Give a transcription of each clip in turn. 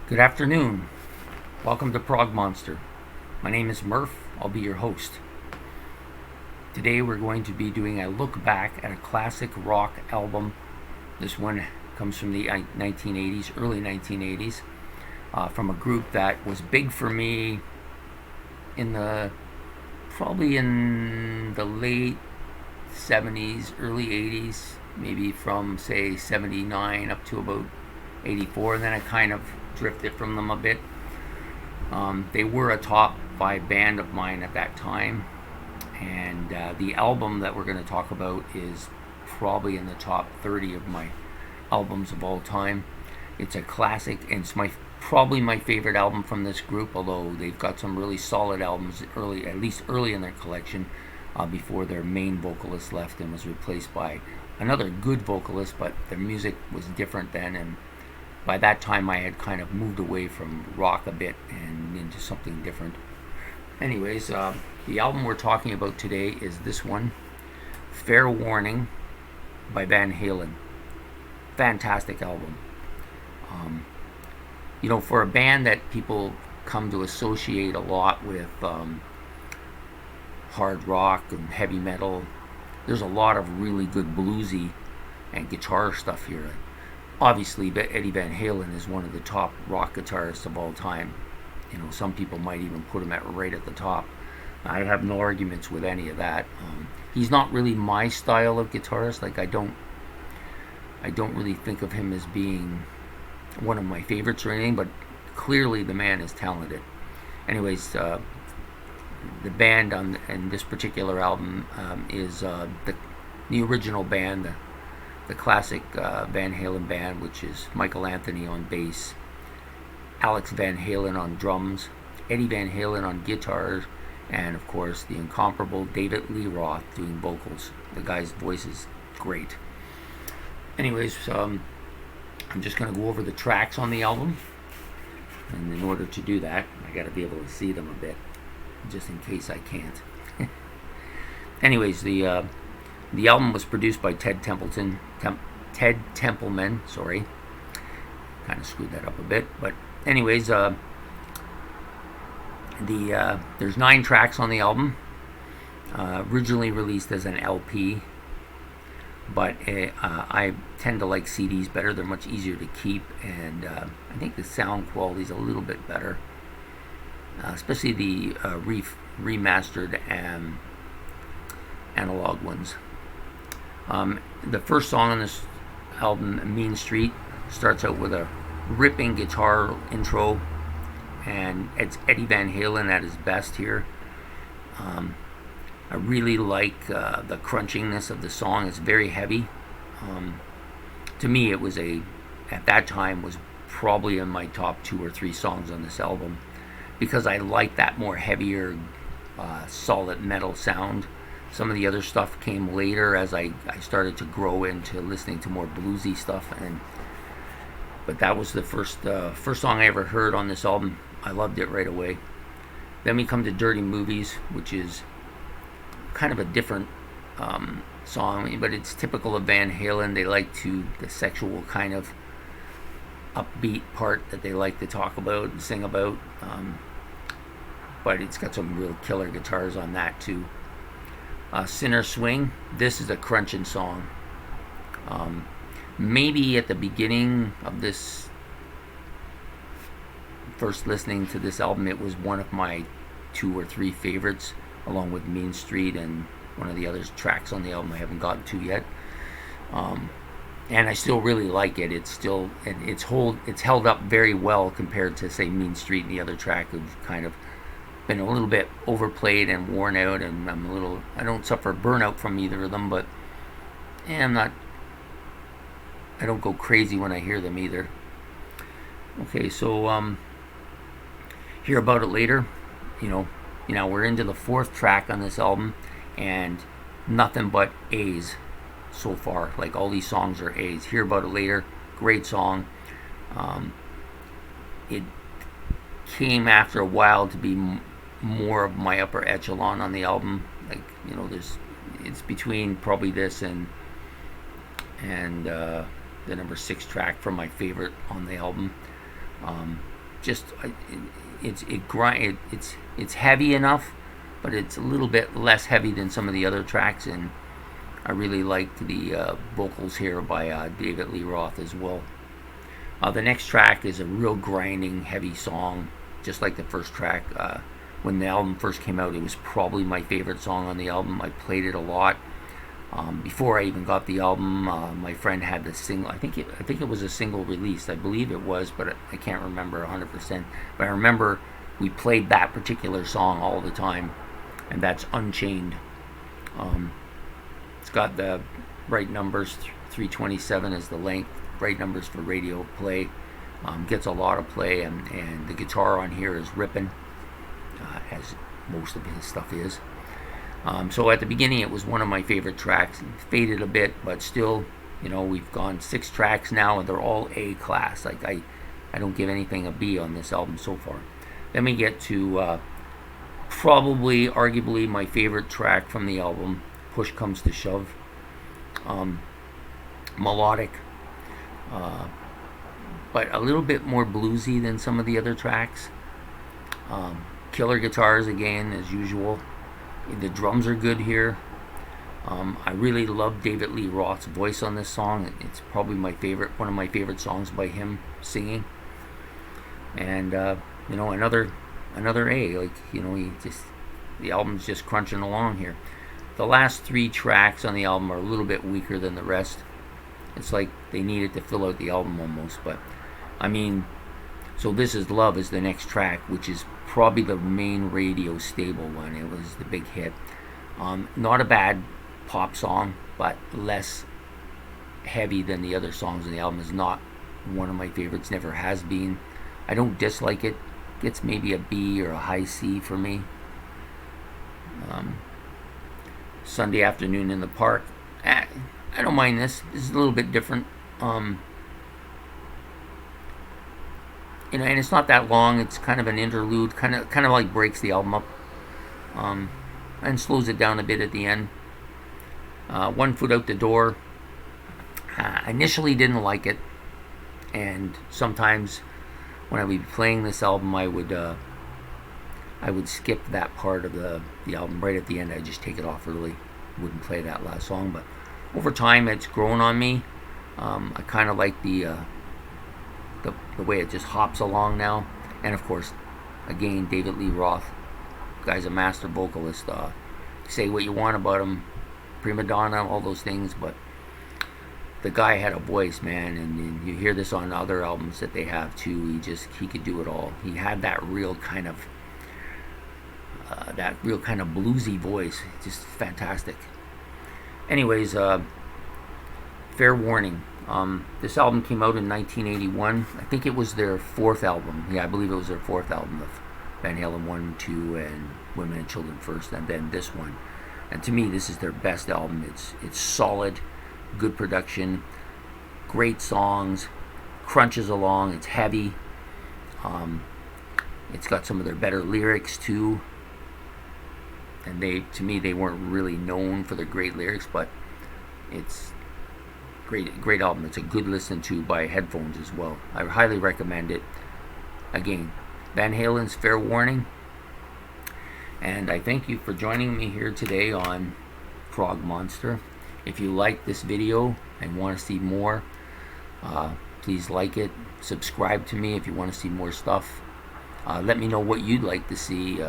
Good afternoon. Welcome to Prog Monster. My name is Murph. I'll be your host. Today we're going to be doing a look back at a classic rock album. This one comes from the 1980s, early 1980s, from a group that was big for me probably in the late 70s, early 80s, maybe from say 79 up to about 84, and then I kind of drifted from them a bit. They were a top 5 band of mine at that time, and the album that we're going to talk about is probably in the top 30 of my albums of all time. It's a classic, and it's probably my favorite album from this group, although they've got some really solid albums at least early in their collection, before their main vocalist left and was replaced by another good vocalist, but their music was different then, and by that time I had kind of moved away from rock a bit and into something different. Anyways, the album we're talking about today is this one, Fair Warning by Van Halen. Fantastic album. For a band that people come to associate a lot with hard rock and heavy metal, there's a lot of really good bluesy and guitar stuff here. Obviously, Eddie Van Halen is one of the top rock guitarists of all time. Some people might even put him right at the top. I have no arguments with any of that. He's not really my style of guitarist. I don't really think of him as being one of my favorites or anything, but clearly the man is talented. Anyways, the band in this particular album is the original band, the classic Van Halen band, which is Michael Anthony on bass, Alex Van Halen on drums, Eddie Van Halen on guitars, and of course the incomparable David Lee Roth doing vocals. The guy's voice is great. Anyways, I'm just going to go over the tracks on the album, and in order to do that I got to be able to see them a bit, just in case I can't. Anyways, the album was produced by Ted Templeman. Sorry, kind of screwed that up a bit. But anyways, there's 9 tracks on the album. Originally released as an LP, but I tend to like CDs better. They're much easier to keep, and I think the sound quality is a little bit better, especially the remastered analog ones. The first song on this album, Mean Street, starts out with a ripping guitar intro, and it's Eddie Van Halen at his best here. I really like the crunchiness of the song. It's very heavy. To me, it was at that time was probably in my top 2 or 3 songs on this album, because I like that more heavier, solid metal sound. Some of the other stuff came later as I started to grow into listening to more bluesy stuff, but that was the first song I ever heard on this album. I loved it right away. Then we come to Dirty Movies, which is kind of a different song, but it's typical of Van Halen. They like the sexual kind of upbeat part that they like to talk about and sing about, but it's got some real killer guitars on that too. Sinner Swing, this is a crunching song. Maybe at the beginning of this, first listening to this album, it was one of my 2 or 3 favorites, along with Mean Street and one of the other tracks on the album I haven't gotten to yet. And I still really like it. It's held up very well compared to, say, Mean Street and the other track have kind of been a little bit overplayed and worn out, and I don't suffer burnout from either of them, but I don't go crazy when I hear them either. Okay, so Hear About It Later, we're into the 4th track on this album, and nothing but A's so far. Like, all these songs are A's. Hear About It Later, great song. It came after a while to be more of my upper echelon on the album. It's between probably this and the number 6 track from my favorite on the album. just it's heavy enough, but it's a little bit less heavy than some of the other tracks, and I really liked the vocals here by David Lee Roth as well. The next track is a real grinding, heavy song, just like the first track. When the album first came out, it was probably my favorite song on the album. I played it a lot. Before I even got the album, my friend had the single. I think it was a single release. I believe it was, but I can't remember 100%. But I remember we played that particular song all the time, and that's Unchained. It's got the right numbers. 327 is the length. Right numbers for radio play. Gets a lot of play, and the guitar on here is ripping, as most of his stuff is. So at the beginning, it was one of my favorite tracks. It faded a bit, but still, we've gone 6 tracks now, and they're all A class. Like I don't give anything a B on this album so far. Then we get to probably, arguably, my favorite track from the album, Push Comes to Shove. Melodic, but a little bit more bluesy than some of the other tracks. Killer guitars again, as usual. The drums are good here. I really love David Lee Roth's voice on this song. It's probably one of my favorite songs by him singing. And another A. Like the album's just crunching along here. The last 3 tracks on the album are a little bit weaker than the rest. It's like they needed to fill out the album almost, but so This Is Love is the next track, which is probably the main radio stable one. It was the big hit. Not a bad pop song, but less heavy than the other songs on the album. Is not one of my favorites, never has been. I don't dislike it. Gets maybe a B or a high C for me. Sunday Afternoon in the Park. I don't mind this. This is a little bit different. And it's not that long. It's kind of an interlude, kind of like breaks the album up, and slows it down a bit at the end. One Foot Out the Door. I initially didn't like it, and sometimes when I would be playing this album, I would skip that part of the album right at the end. I'd just take it off early. Wouldn't play that last song, but over time it's grown on me. I kind of like the way it just hops along now. And of course, again, David Lee Roth, guy's a master vocalist. Say what you want about him, prima donna, all those things, but the guy had a voice, man, and you hear this on other albums that they have too. He could do it all. He had that real kind of bluesy voice, just fantastic. Anyways, Fair Warning. This album came out in 1981. I think it was their 4th album. Yeah, I believe it was their 4th album of Van Halen 1, 2, and Women and Children First, and then this one. And to me, this is their best album. It's solid, good production, great songs, crunches along. It's heavy. It's got some of their better lyrics too. And to me, they weren't really known for their great lyrics, but it's great album. It's a good listen to by headphones as well. I highly recommend it. Again, Van Halen's Fair Warning. And I thank you for joining me here today on Prog Monster. If you like this video and want to see more, please like it. Subscribe to me if you want to see more stuff. Let me know what you'd like to see.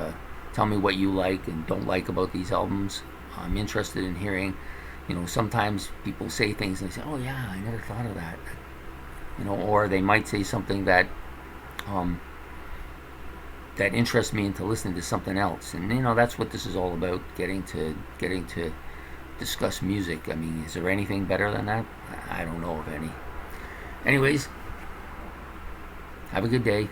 Tell me what you like and don't like about these albums. I'm interested in hearing. Sometimes people say things and they say, "Oh yeah, I never thought of that." Or they might say something that that interests me into listening to something else. And that's what this is all about, getting to discuss music. I mean, is there anything better than that? I don't know of any. Anyways, have a good day.